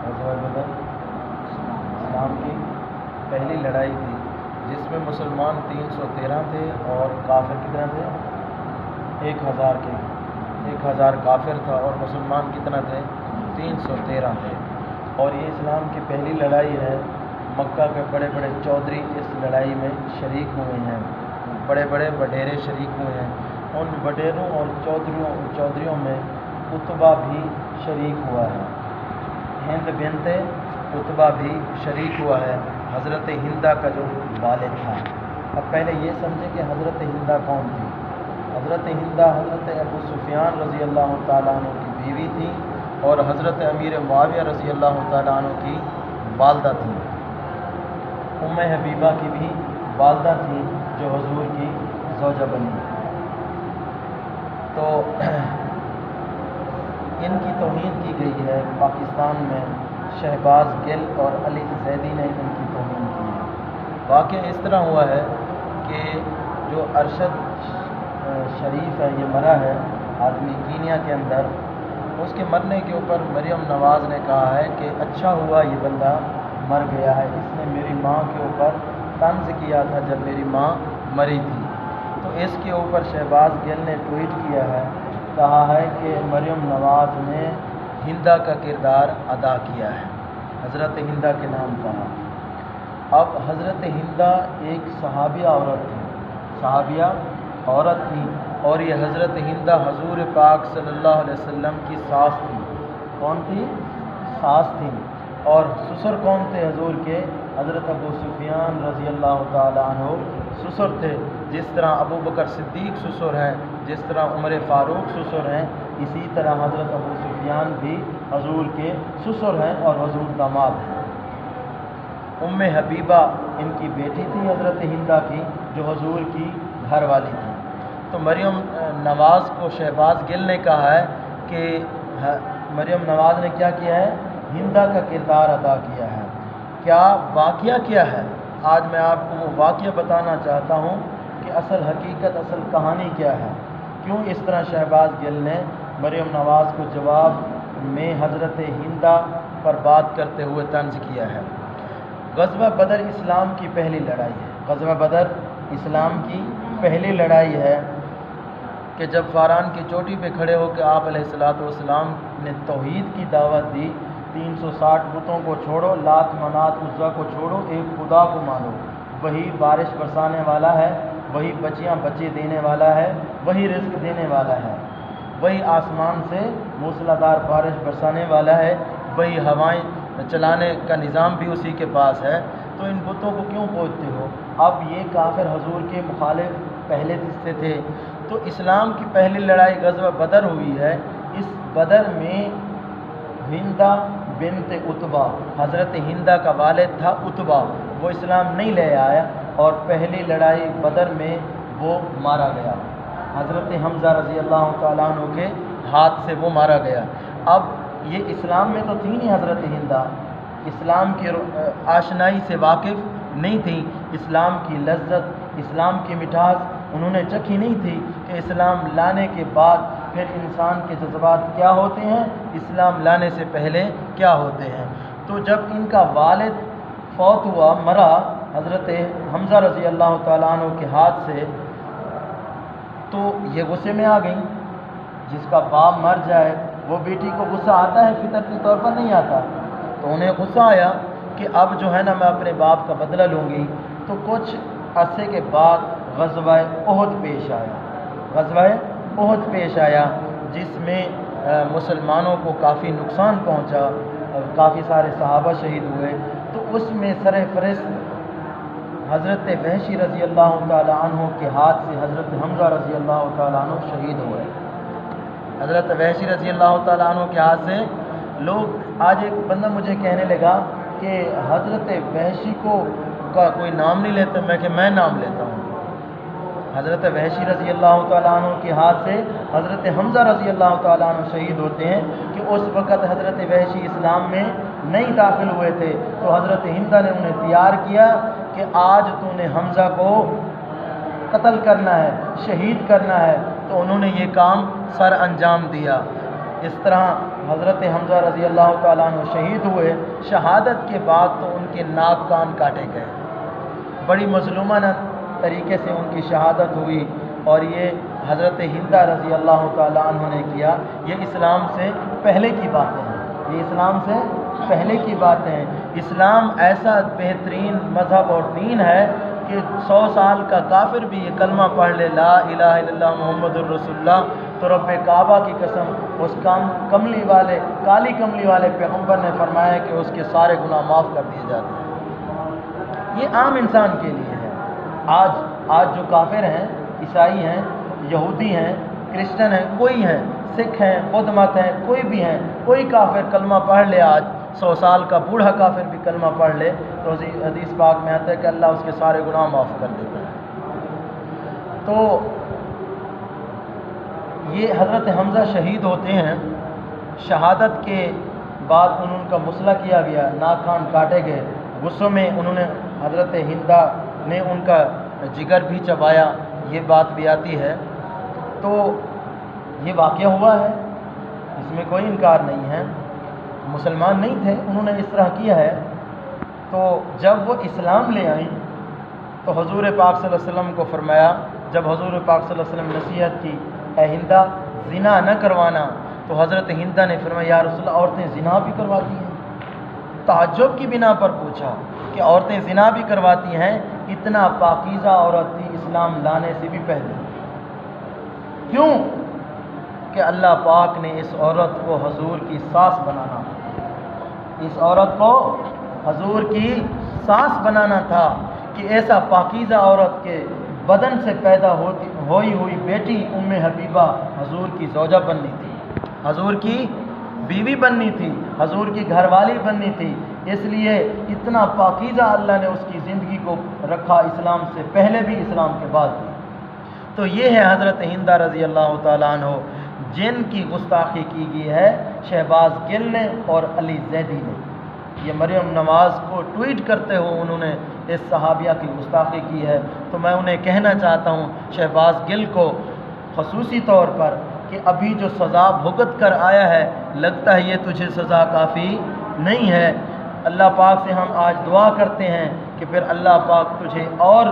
غزوہ بدر اسلام کی پہلی لڑائی تھی جس میں مسلمان 313 تھے اور کافر کتنا تھے؟ 1000 کے 1000 کافر تھا اور مسلمان کتنا تھے؟ 313 تھے۔ اور یہ اسلام کی پہلی لڑائی ہے۔ مکہ کے بڑے بڑے چودھری اس لڑائی میں شریک ہوئے ہیں، بڑے بڑے وڈیرے شریک ہوئے ہیں۔ ان وڈیروں اور چودھریوں میں عتبہ بھی شریک ہوا ہے، ہند بنت عتبہ بھی شریک ہوا ہے، حضرت ہندہ کا جو والد تھا۔ اب پہلے یہ سمجھے کہ حضرت ہندہ کون تھی۔ حضرت ہندہ حضرت ابو سفیان رضی اللہ تعالیٰ عنہ کی بیوی تھی اور حضرت امیر معاویہ رضی اللہ تعالیٰ عنہ کی والدہ تھی۔ ام حبیبہ کی بھی والدہ تھی جو حضور کی زوجہ بنی۔ تو ان کی توہین کی گئی ہے پاکستان میں، شہباز گل اور علی زیدی نے ان کی توہین کی ہے۔ واقعہ اس طرح ہوا ہے کہ جو ارشد شریف ہے، یہ مرا ہے آدمی کینیا کے اندر۔ اس کے مرنے کے اوپر مریم نواز نے کہا ہے کہ اچھا ہوا یہ بندہ مر گیا ہے، اس نے میری ماں کے اوپر طنز کیا تھا جب میری ماں مری تھی۔ تو اس کے اوپر شہباز گل نے ٹویٹ کیا ہے، کہا ہے کہ مریم نواز نے ہندہ کا کردار ادا کیا ہے، حضرت ہندہ کے نام کہا۔ اب حضرت ہندہ ایک صحابیہ عورت تھی، صحابیہ عورت تھی، اور یہ حضرت ہندہ حضور پاک صلی اللہ علیہ وسلم کی ساس تھی۔ کون تھی؟ ساس تھی۔ اور سسر کون تھے حضور کے؟ حضرت ابو سفیان رضی اللہ تعالیٰ عنہ سسر تھے۔ جس طرح ابو بکر صدیق سسر ہیں، جس طرح عمر فاروق سسر ہیں، اسی طرح حضرت ابو سفیان بھی حضور کے سسر ہیں اور حضور داماد ہیں۔ ام حبیبہ ان کی بیٹی تھی حضرت ہندہ کی، جو حضور کی گھر والی تھی۔ تو مریم نواز کو شہباز گل نے کہا ہے کہ مریم نواز نے کیا کیا ہے؟ ہندہ کا کردار ادا کیا ہے۔ کیا واقعہ کیا ہے؟ آج میں آپ کو وہ واقعہ بتانا چاہتا ہوں کہ اصل حقیقت، اصل کہانی کیا ہے، کیوں اس طرح شہباز گل نے مریم نواز کو جواب میں حضرت ہندہ پر بات کرتے ہوئے طنز کیا ہے۔ غزوہ بدر اسلام کی پہلی لڑائی ہے۔ غزوہ بدر اسلام کی پہلی لڑائی ہے کہ جب فاران کی چوٹی پہ کھڑے ہو کے آپ علیہ السلام نے توحید کی دعوت دی، 360 بتوں کو چھوڑو، لات منات عزا کو چھوڑو، ایک خدا کو مانو، وہی بارش برسانے والا ہے، وہی بچیاں بچے دینے والا ہے، وہی رزق دینے والا ہے، وہی آسمان سے موسلادھار بارش برسانے والا ہے، وہی ہوائیں چلانے کا نظام بھی اسی کے پاس ہے، تو ان بتوں کو کیوں پوجتے ہو؟ اب یہ کافر حضور کے مخالف پہلے سے تھے۔ تو اسلام کی پہلی لڑائی غزوہ بدر ہوئی ہے۔ اس بدر میں ہندہ بنت عتبہ، حضرت ہندہ کا والد تھا عتبہ، وہ اسلام نہیں لے آیا اور پہلی لڑائی بدر میں وہ مارا گیا، حضرت حمزہ رضی اللہ تعالیٰ عنہ کے ہاتھ سے وہ مارا گیا۔ اب یہ اسلام میں تو تھی نہیں حضرت ہندہ، اسلام کی آشنائی سے واقف نہیں تھی، اسلام کی لذت، اسلام کی مٹھاس انہوں نے چکھی نہیں تھی کہ اسلام لانے کے بعد پھر انسان کے جذبات کیا ہوتے ہیں، اسلام لانے سے پہلے کیا ہوتے ہیں۔ تو جب ان کا والد فوت ہوا، مرا حضرت حمزہ رضی اللہ تعالیٰ عنہ کے ہاتھ سے، تو یہ غصے میں آ گئیں۔ جس کا باپ مر جائے وہ بیٹی کو غصہ آتا ہے، فطرتی طور پر نہیں آتا، تو انہیں غصہ آیا کہ اب جو ہے نا میں اپنے باپ کا بدلہ لوں گی۔ تو کچھ عرصے کے بعد غزوہ احد پیش آیا، غزوہ احد پیش آیا، جس میں مسلمانوں کو کافی نقصان پہنچا، کافی سارے صحابہ شہید ہوئے۔ تو اس میں سر فہرست حضرت وحشی رضی اللہ تعالیٰ عنہ کے ہاتھ سے حضرت حمزہ رضی اللہ تعالیٰ عنہ شہید ہوئے۔ حضرت وحشی رضی اللہ تعالیٰ عنہ کے ہاتھ سے لوگ، آج ایک بندہ مجھے کہنے لگا کہ حضرت وحشی کو کا کوئی نام نہیں لیتا، میں کہ میں نام لیتا ہوں۔ حضرت وحشی رضی اللہ تعالیٰ عنہ کے ہاتھ سے حضرت حمزہ رضی اللہ تعالیٰ عنہ شہید ہوتے ہیں کہ اس وقت حضرت وحشی اسلام میں نہیں داخل ہوئے تھے، تو حضرت ہندہ نے انہیں تیار کیا کہ آج تو نے حمزہ کو قتل کرنا ہے، شہید کرنا ہے، تو انہوں نے یہ کام سر انجام دیا۔ اس طرح حضرت حمزہ رضی اللہ تعالیٰ عنہ شہید ہوئے، شہادت کے بعد تو ان کے ناک کان کاٹے گئے، بڑی مظلومانہ طریقے سے ان کی شہادت ہوئی، اور یہ حضرت ہندہ رضی اللہ تعالیٰ عنہ نے کیا۔ یہ اسلام سے پہلے کی باتیں ہیں، یہ اسلام سے پہلے کی باتیں ہیں۔ اسلام ایسا بہترین مذہب اور دین ہے کہ 100 سال کا کافر بھی یہ کلمہ پڑھ لے، لا الہ الا اللہ محمد الرسول اللہ، تو رب کعبہ کی قسم اس کملی والے، کالی کملی والے پیغمبر نے فرمایا کہ اس کے سارے گناہ معاف کر دیے جاتے ہیں۔ یہ عام انسان کے لیے ہے۔ آج جو کافر ہیں، عیسائی ہیں، یہودی ہیں، کرسچن ہیں، کوئی ہیں، سکھ ہیں، بدھ مت ہیں، کوئی بھی ہیں، کوئی کافر کلمہ پڑھ لے، آج 100 سال کا بوڑھا کافر بھی کلمہ پڑھ لے تو حدیث پاک میں آتا ہے کہ اللہ اس کے سارے گناہ معاف کر دیتا ہے۔ تو یہ حضرت حمزہ شہید ہوتے ہیں، شہادت کے بعد ان کا مسئلہ کیا گیا، ناک کان کاٹے گئے، غصوں میں انہوں نے، حضرت ہندہ نے ان کا جگر بھی چبایا، یہ بات بھی آتی ہے۔ تو یہ واقعہ ہوا ہے، اس میں کوئی انکار نہیں ہے، مسلمان نہیں تھے، انہوں نے اس طرح کیا ہے۔ تو جب وہ اسلام لے آئیں تو حضور پاک صلی اللہ علیہ وسلم کو فرمایا، جب حضور پاک صلی اللہ علیہ وسلم نصیحت کی، اے ہندہ زنا نہ کروانا، تو حضرت ہندہ نے فرمایا یا رسول اللہ عورتیں زنا بھی کرواتی ہیں؟ تعجب کی بنا پر پوچھا کہ عورتیں زنا بھی کرواتی ہیں؟ اتنا پاکیزہ عورت تھی اسلام لانے سے بھی پہلے۔ کیوں؟ کہ اللہ پاک نے اس عورت کو حضور کی ساس بنانا، اس عورت کو حضور کی ساس بنانا تھا کہ ایسا پاکیزہ عورت کے بدن سے پیدا ہوئی ہوئی بیٹی ام حبیبہ حضور کی زوجہ بننی تھی، حضور کی بیوی بننی تھی، حضور کی گھر والی بننی تھی۔ اس لیے اتنا پاکیزہ اللہ نے اس کی زندگی کو رکھا، اسلام سے پہلے بھی، اسلام کے بعد بھی۔ تو یہ ہے حضرت ہندہ رضی اللہ تعالیٰ عنہ، جن کی گستاخی کی گئی ہے شہباز گل نے اور علی زیدی نے۔ یہ مریم نواز کو ٹویٹ کرتے ہوئے انہوں نے اس صحابیہ کی گستاخی کی ہے۔ تو میں انہیں کہنا چاہتا ہوں، شہباز گل کو خصوصی طور پر، کہ ابھی جو سزا بھگت کر آیا ہے، لگتا ہے یہ تجھے سزا کافی نہیں ہے۔ اللہ پاک سے ہم آج دعا کرتے ہیں کہ پھر اللہ پاک تجھے اور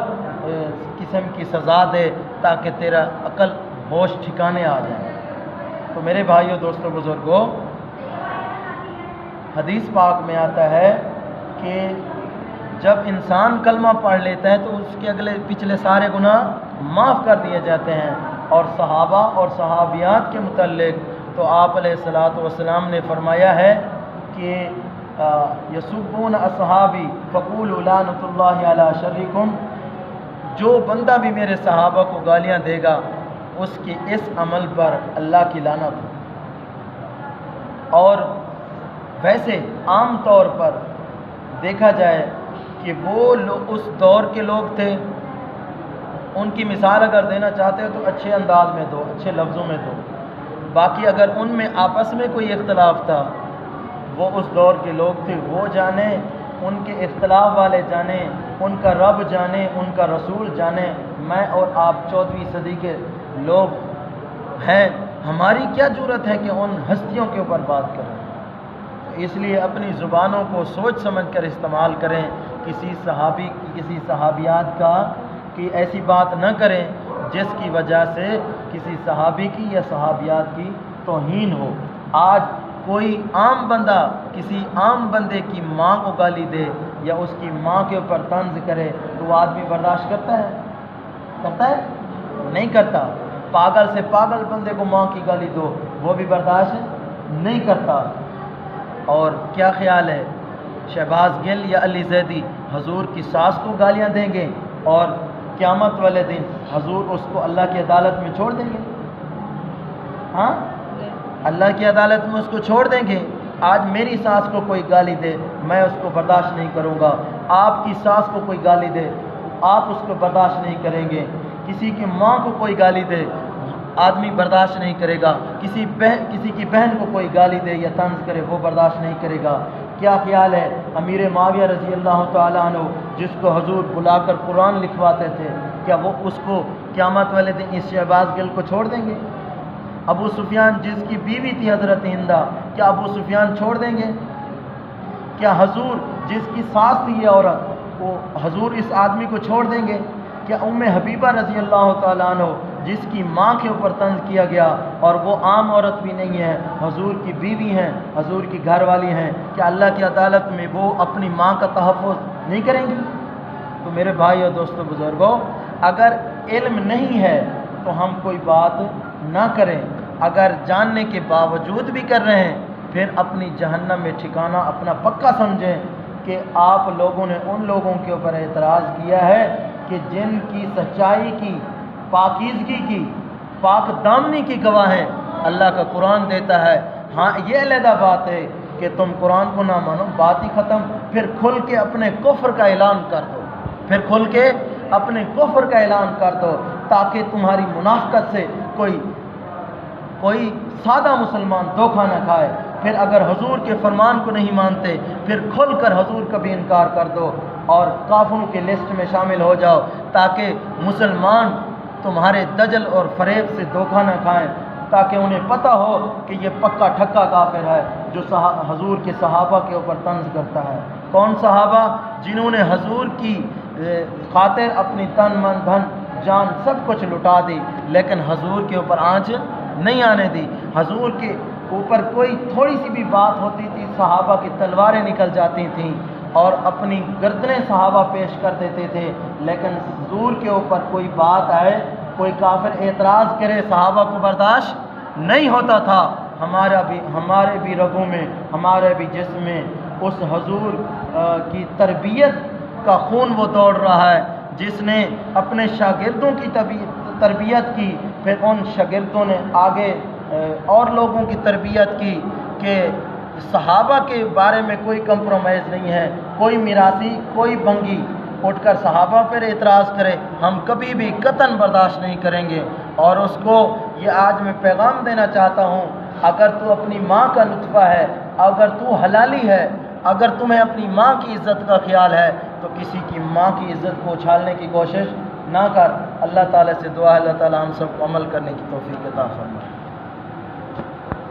قسم کی سزا دے تاکہ تیرا عقل ہوش ٹھکانے آ جائے۔ تو میرے بھائیوں، دوستوں، بزرگوں، حدیث پاک میں آتا ہے کہ جب انسان کلمہ پڑھ لیتا ہے تو اس کے اگلے پچھلے سارے گناہ معاف کر دیے جاتے ہیں۔ اور صحابہ اور صحابیات کے متعلق تو آپ علیہ الصلوۃ والسلام نے فرمایا ہے کہ یسبون اصحابی فقولوا لعنۃ اللہ علی شرکم، جو بندہ بھی میرے صحابہ کو گالیاں دے گا اس کے اس عمل پر اللہ کی لعنت ہو۔ اور ویسے عام طور پر دیکھا جائے کہ وہ لوگ اس دور کے لوگ تھے، ان کی مثال اگر دینا چاہتے ہو تو اچھے انداز میں دو، اچھے لفظوں میں دو۔ باقی اگر ان میں آپس میں کوئی اختلاف تھا، وہ اس دور کے لوگ تھے، وہ جانے، ان کے اختلاف والے جانے، ان کا رب جانے، ان کا رسول جانے۔ میں اور آپ 14ویں صدی کے لوگ ہیں، ہماری کیا جرأت ہے کہ ان ہستیوں کے اوپر بات کریں؟ اس لیے اپنی زبانوں کو سوچ سمجھ کر استعمال کریں، کسی صحابی کی، کسی صحابیات کا کی ایسی بات نہ کریں جس کی وجہ سے کسی صحابی کی یا صحابیات کی توہین ہو۔ آج کوئی عام بندہ کسی عام بندے کی ماں کو گالی دے یا اس کی ماں کے اوپر طنز کرے تو وہ آدمی برداشت کرتا ہے؟ کرتا ہے؟ نہیں کرتا۔ پاگل سے پاگل بندے کو ماں کی گالی دو، وہ بھی برداشت نہیں کرتا۔ اور کیا خیال ہے، شہباز گل یا علی زیدی حضور کی ساس کو گالیاں دیں گے اور قیامت والے دن حضور اس کو اللہ کی عدالت میں چھوڑ دیں گے؟ ہاں، اللہ کی عدالت میں اس کو چھوڑ دیں گے۔ آج میری ساس کو کوئی گالی دے، میں اس کو برداشت نہیں کروں گا۔ آپ کی ساس کو کوئی گالی دے، آپ اس کو برداشت نہیں کریں گے۔ کسی کی ماں کو کوئی گالی دے، آدمی برداشت نہیں کرے گا۔ کسی کی بہن کو کوئی گالی دے یا طنز کرے، وہ برداشت نہیں کرے گا۔ کیا خیال ہے امیر معاویہ رضی اللہ تعالیٰ عنہ، جس کو حضور بلا کر قرآن لکھواتے تھے، کیا وہ اس کو قیامت والے دن اس شہباز گل کو چھوڑ دیں گے؟ ابو سفیان جس کی بیوی تھی حضرت ہندہ، کیا ابو سفیان چھوڑ دیں گے؟ کیا حضور جس کی ساس تھی یہ عورت، وہ حضور اس آدمی کو چھوڑ دیں گے؟ کیا ام حبیبہ رضی اللہ تعالیٰ عنہ جس کی ماں کے اوپر طنز کیا گیا اور وہ عام عورت بھی نہیں ہے، حضور کی بیوی ہیں، حضور کی گھر والی ہیں، کیا اللہ کی عدالت میں وہ اپنی ماں کا تحفظ نہیں کریں گی؟ تو میرے بھائی اور دوستو بزرگوں، اگر علم نہیں ہے تو ہم کوئی بات نہ کریں، اگر جاننے کے باوجود بھی کر رہے ہیں پھر اپنی جہنم میں ٹھکانہ اپنا پکا سمجھیں کہ آپ لوگوں نے ان لوگوں کے اوپر اعتراض کیا ہے کہ جن کی سچائی کی، پاکیزگی کی، پاک دامنی کی گواہ ہیں اللہ کا قرآن دیتا ہے۔ ہاں یہ علیحدہ بات ہے کہ تم قرآن کو نہ مانو، بات ہی ختم، پھر کھل کے اپنے کفر کا اعلان کر دو، پھر کھل کے اپنے کفر کا اعلان کر دو تاکہ تمہاری منافقت سے کوئی سادہ مسلمان دھوکہ نہ کھائے۔ پھر اگر حضور کے فرمان کو نہیں مانتے پھر کھل کر حضور کا بھی انکار کر دو اور کافروں کے لسٹ میں شامل ہو جاؤ تاکہ مسلمان تمہارے دجل اور فریب سے دھوکہ نہ کھائیں، تاکہ انہیں پتہ ہو کہ یہ پکا ٹھکا کافر ہے جو حضور کے صحابہ کے اوپر طنز کرتا ہے۔ کون صحابہ؟ جنہوں نے حضور کی خاطر اپنی تن من دھن جان سب کچھ لٹا دی لیکن حضور کے اوپر آنچ نہیں آنے دی۔ حضور کے اوپر کوئی تھوڑی سی بھی بات ہوتی تھی صحابہ کی تلواریں نکل جاتی تھیں اور اپنی گردنیں صحابہ پیش کر دیتے تھے، لیکن حضور کے اوپر کوئی بات آئے، کوئی کافر اعتراض کرے، صحابہ کو برداشت نہیں ہوتا تھا۔ ہمارے بھی رگوں میں، ہمارے بھی جسم میں اس حضور کی تربیت کا خون وہ دوڑ رہا ہے جس نے اپنے شاگردوں کی تربیت کی، پھر ان شاگردوں نے آگے اور لوگوں کی تربیت کی کہ صحابہ کے بارے میں کوئی کمپرومائز نہیں ہے، کوئی میراثی، کوئی بنگی اٹھ کر صحابہ پر اعتراض کرے ہم کبھی بھی قطعاً برداشت نہیں کریں گے۔ اور اس کو یہ آج میں پیغام دینا چاہتا ہوں، اگر تو اپنی ماں کا نطفہ ہے، اگر تو حلالی ہے، اگر تمہیں اپنی ماں کی عزت کا خیال ہے تو کسی کی ماں کی عزت کو اچھالنے کی کوشش نہ کر۔ اللہ تعالیٰ سے دعا ہے اللہ تعالیٰ ہم سب کو عمل کرنے کی توفیق عطا فرمائے۔